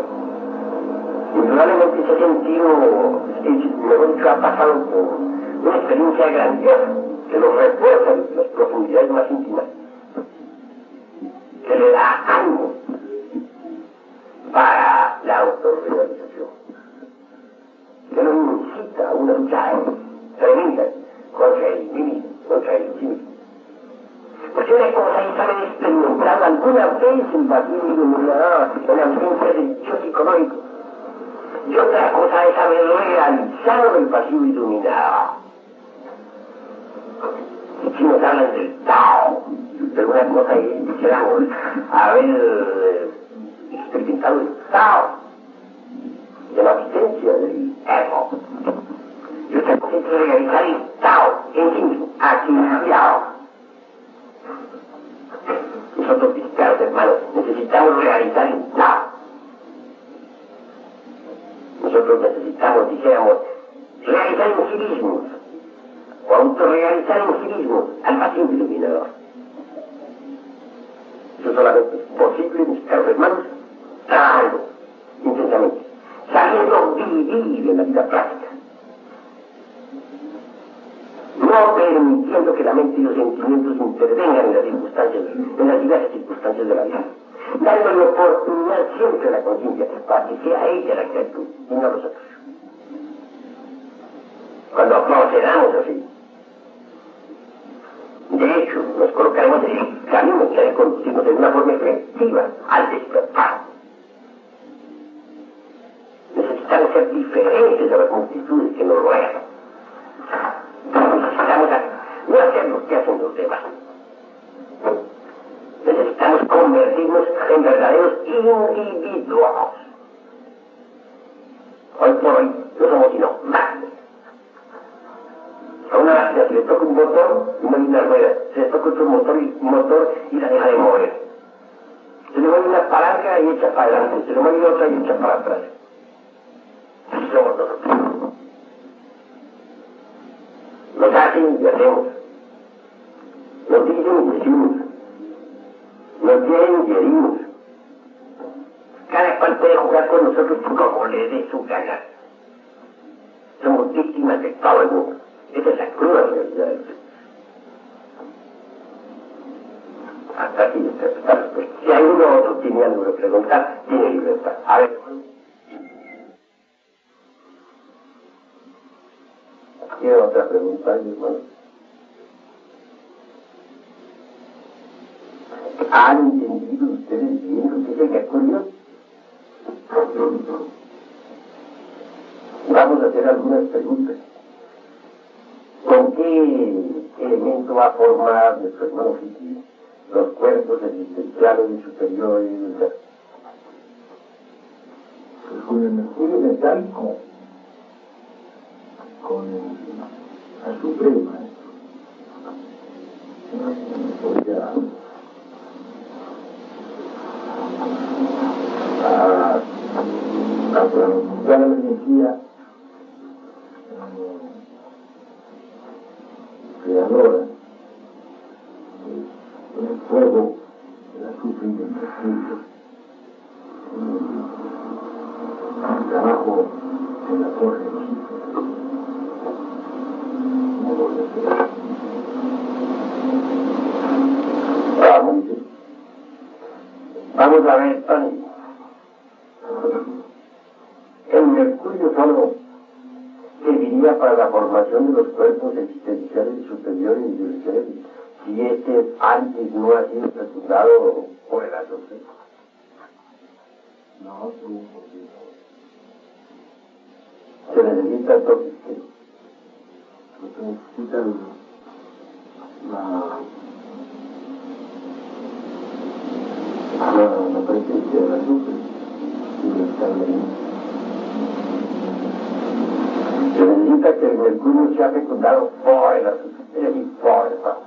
indudablemente se ha sentido, mejor dicho, ha pasado por una experiencia grandiosa que lo refuerza en las profundidades más íntimas, que le da ánimo para la autorrealización, que lo incita a una lucha tremenda contra el mismo, contra el sí mismo. Porque una cosa es haber experimentado alguna vez el vacío iluminado en ausencia del yo psicológico, y otra cosa es haber realizado el vacío iluminado. Y si nos hablan del Tao, pero una cosa es, dijéramos, haber experimentado el Tao, de la ausencia del ego. Y otra cosa es realizar el Tao en sí mismo, aquí y ahora. Nosotros, cristianos hermanos, necesitamos realizar el Tao. Nosotros necesitamos, dijéramos, realizar en sí mismos, o autorrealizar en sí mismos al vacío iluminador. Eso solamente es posible, mis caros hermanos, trabajando intensamente, sabiendo vivir en la vida práctica, no permitiendo que la mente y los sentimientos intervengan en las circunstancias, en las diversas circunstancias de la vida, dándole oportunidad siempre a la conciencia para que sea ella la que actúe y no nosotros. Cuando procedamos así, de hecho, nos colocaremos en el camino que ha de conducirnos de una forma efectiva al despertar. Necesitamos ser diferentes a las multitudes que nos rodean. Necesitamos no hacer lo que hacen los demás. Necesitamos convertirnos en verdaderos individuos. Hoy por hoy no somos sino máquinas. A una máquina se le toca un motor y mueve una rueda. Se le toca otro motor y la deja de mover. Se le mueve una palanca y echa para adelante. Se le mueve otra y echa para atrás. Así somos nosotros. Nos hacen y hacemos. Nos dicen y decimos. Nos quieren y herimos. Cada cual puede jugar con nosotros como le dé su gana. Somos víctimas de todo el mundo. Esa es la cruda realidad. Hasta aquí está la respuesta. Si hay uno o otro tiene algo que preguntar, tiene libertad. A ver. ¿Tiene otra pregunta, mi hermano? ¿Han entendido ustedes bien lo que es el Mercurio? Vamos a hacer algunas preguntas. ¿Con qué elemento va a formar nuestro hermano Fiti los cuerpos existenciales y superiores del ser? Pues con el mercurio metálico, con la suprema, a pronunciar la energía creadora, el fuego, el azufre y el mercurio, el trabajo en la forja de los hijos, modo de ser. Vamos a ver, Tony. El mercurio solo serviría para la formación de los cuerpos existenciales superiores del ser, si este antes no ha sido fecundado por el azúcar. No, sí, porque Se necesita entonces que se necesita la presencia del azúcar y la carne. se necesita que el mercurio sea fecundado por el azúcar, es decir, por el pan.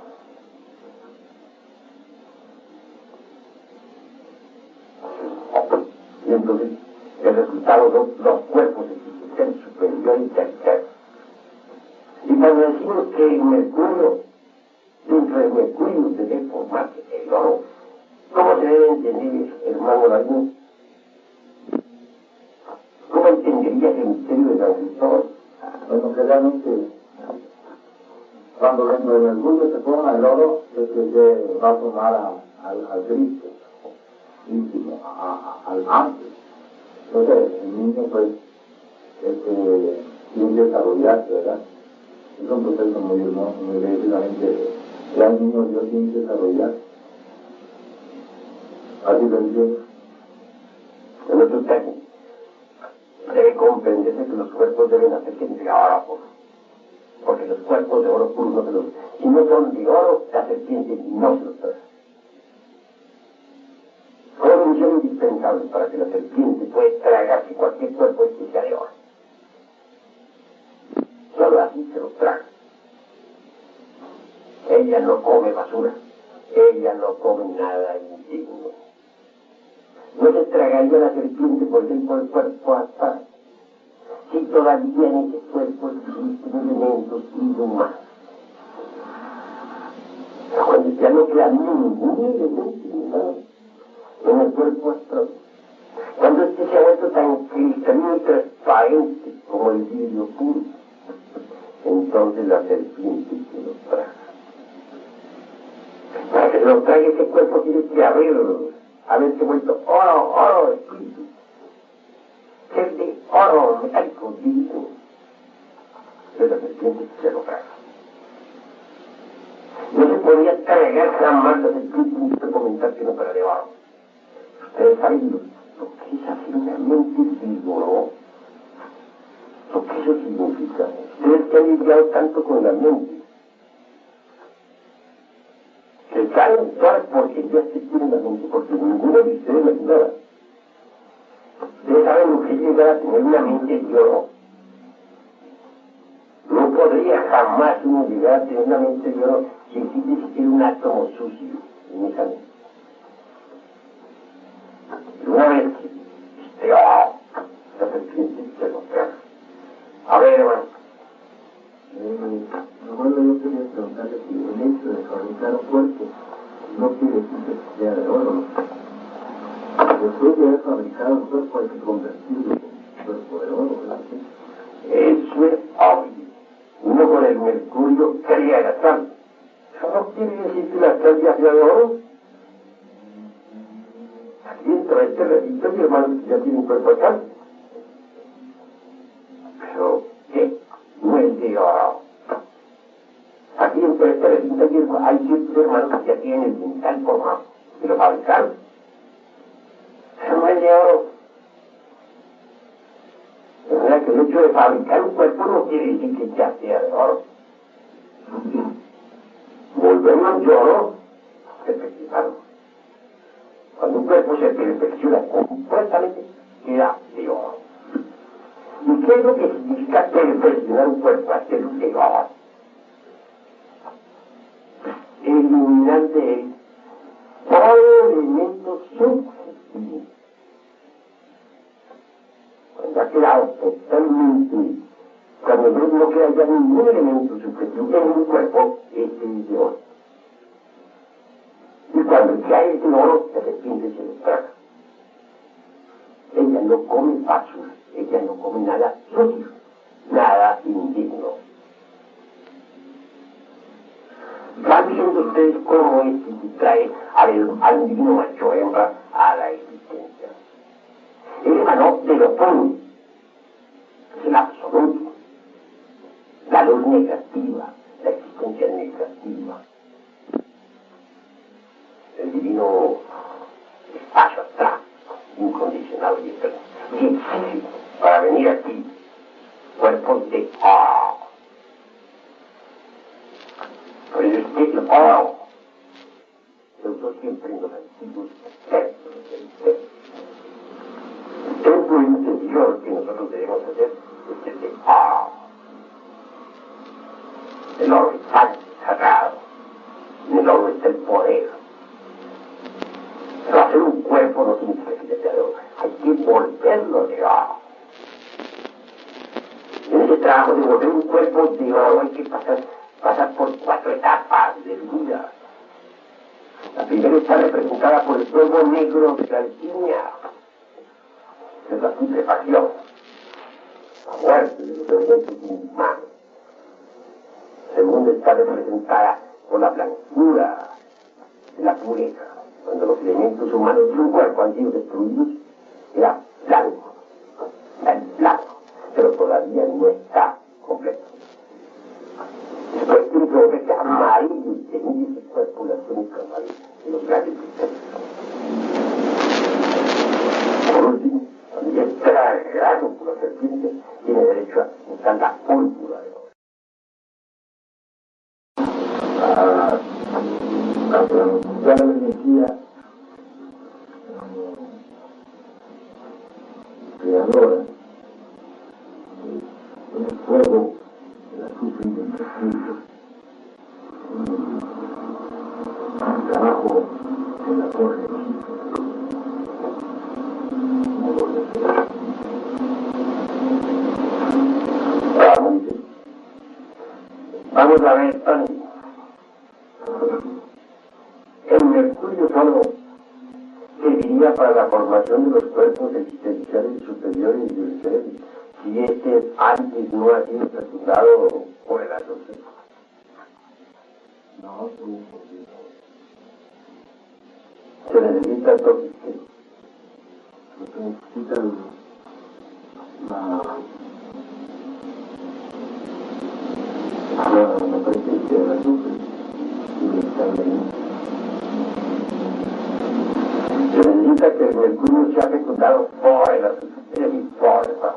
Y entonces el resultado son los cuerpos existenciales superior y tercero. Y cuando decimos que el mercurio, dentro del mercurio debe formarse el oro, ¿cómo se debe entender eso, hermano Lavín? ¿Cómo entenderías el misterio de San Cristóbal? Bueno, que realmente cuando dentro del mercurio se forma el oro, es que se va a formar al Cristo íntimo, al ángel. Entonces, el niño, pues, tiene que desarrollarse, ¿verdad? Es un proceso muy hermoso, muy bello, la gente, ya el niño Dios tiene que desarrollarse. Así lo entiendo. En otro término, debe comprenderse que los cuerpos deben hacerse de oro puro, porque los cuerpos de oro puro no se los, si no son de oro, la serpiente no se los trae. Condición indispensable para que la serpiente pueda tragarse cualquier cuerpo que sea de oro. Solo así se los traga. Ella no come basura, ella no come nada indigno. No se tragaría la serpiente por dentro del cuerpo hasta si todavía en ese cuerpo existen elementos inhumanos. Pero cuando ya no queda ningún elemento inhumano en el cuerpo astral, cuando este se ha vuelto tan cristalino y transparente como el vidrio puro, entonces la serpiente se lo traga. Para que se lo trague ese cuerpo tiene que haberse vuelto oro espíritu, ser de oro metálico divino. Pero la serpiente se lo traga. No se podría tragar jamás la serpiente ni se comentar que no fuera de oro. Ustedes saben lo que es hacer una mente vigorosa, lo que eso significa. Ustedes que han lidiado tanto con la mente, que saben todas las porquerías que tiene la mente, porque ninguno de ustedes la ignora. Ustedes saben lo que es llegar a tener una mente de oro. No podría jamás uno llegar a tener una mente de oro si existe siquiera un átomo sucio en esa mente. Una vez que la serpiente se lo traga. A ver, hermano. Bueno, yo quería preguntarle si el hecho de fabricar un cuerpo no quiere decir que sea de oro. Después de haber fabricado un cuerpo hay que convertirlo en un cuerpo de oro, ¿verdad? Eso es obvio. Uno con el mercurio crea la sal. ¿Eso no quiere decir que la sal ya sea de oro? Aquí dentro de este registro, mi hermano ya tiene un cuerpo de sal. Pero, ¿qué? No es de oro. Aquí dentro de este registro hay ciertos hermanos que ya tienen el mental formado y lo fabricaron. Pero no es de oro. De manera que el hecho de fabricar un cuerpo no quiere decir que ya sea de oro. Volvemos de oro, perfeccionarlo. Cuando un cuerpo se perfecciona completamente, queda de oro. ¿Y qué es lo que significa perfeccionar un cuerpo? Hacerlo de oro. Eliminar de él todo elemento subjetivo. Cuando ha quedado totalmente, cuando no queda ya ningún elemento subjetivo en un cuerpo, este es de oro. Y cuando ya es de oro, la serpiente se lo traga. Ella no come basura, ella no come nada sucio, nada indigno. ¿Van viendo ustedes cómo es que se trae al divino macho hembra a la existencia. Él emanó de lo puro, es el absoluto, la luz negativa, la existencia negativa. El divino espacio abstracto, incondicionado y eterno. Y exige para venir aquí cuerpos de oro. Por eso es que el oro se usó siempre en los antiguos templos del templo. El templo interior que nosotros debemos hacer es el de oro. El oro es tan sagrado. En el oro está el poder. Pero hacer un cuerpo no significa que sea de oro. Hay que volverlo de oro. En ese trabajo de volver un cuerpo de oro hay que pasar por 4 etapas de vida. La primera está representada por el fuego negro de la alquimia. Es la putrefacción, la muerte de los elementos inhumanos. La segunda está representada por la blancura de la pureza. Cuando los elementos humanos de un cuerpo han sido destruidos, era blanco, pero todavía no está completo. Después tiene que volverse amarillo y tener ese cuerpo las únicas de los grandes misterios. Por último, cuando ya es tragado por la serpiente, tiene derecho a usar la púrpura de oro. La energía creadora, el fuego de la sufren del espíritu, el trabajo de la torre Vamos a ver, Tony. El mercurio solo serviría para la formación de los cuerpos existenciales superiores del ser, si este antes no ha sido fecundado por el azote. No, Se necesita entonces que se necesita la presencia del azufre y el establecimiento. se necesita que el mercurio sea fecundado por el azufre y por el agua.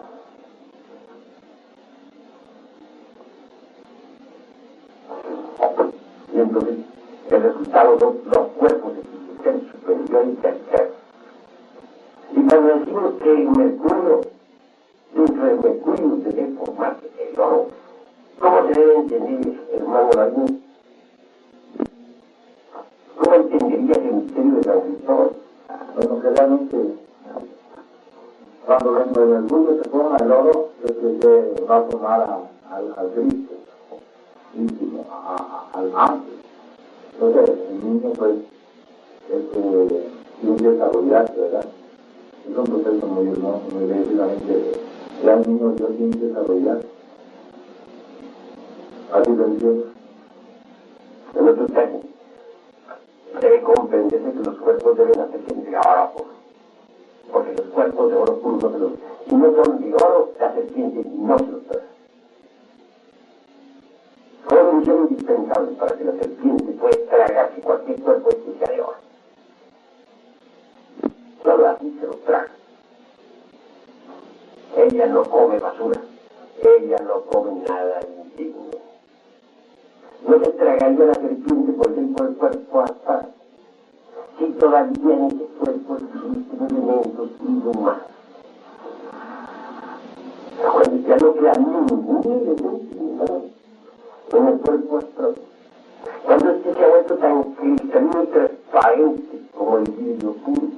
Y entonces el resultado son los cuerpos existenciales superiores y terceros. Y cuando decimos que el mercurio, dentro del mercurio debe formarse el oro, ¿cómo se debe entender eso, hermano Lavín? ¿Cómo entenderías el misterio de San Cristóbal? Bueno, que realmente cuando el mercurio se forma el oro, es que se va a formar al Cristo íntimo, al ángel. Entonces el niño pues tiene que desarrollarse, ¿verdad? Es un proceso muy hermoso, muy básicamente ya el niño Dios tiene que desarrollarse. Así lo entiendo. En otros términos, debe comprenderse que los cuerpos deben hacerse de oro puro, porque los cuerpos de oro puro no se los... Si no son de oro, la serpiente no se los trae. Condición indispensable para que la serpiente pueda tragarse cualquier cuerpo que sea de oro. Solo así se lo traga. Ella no come basura, ella no come nada indigno. No se tragaría la serpiente por dentro del cuerpo hasta si todavía en ese cuerpo existen elementos inhumanos. Pero cuando ya no queda ningún elemento inhumano en el cuerpo astral, cuando este se ha vuelto tan cristalino y transparente como el vidrio puro,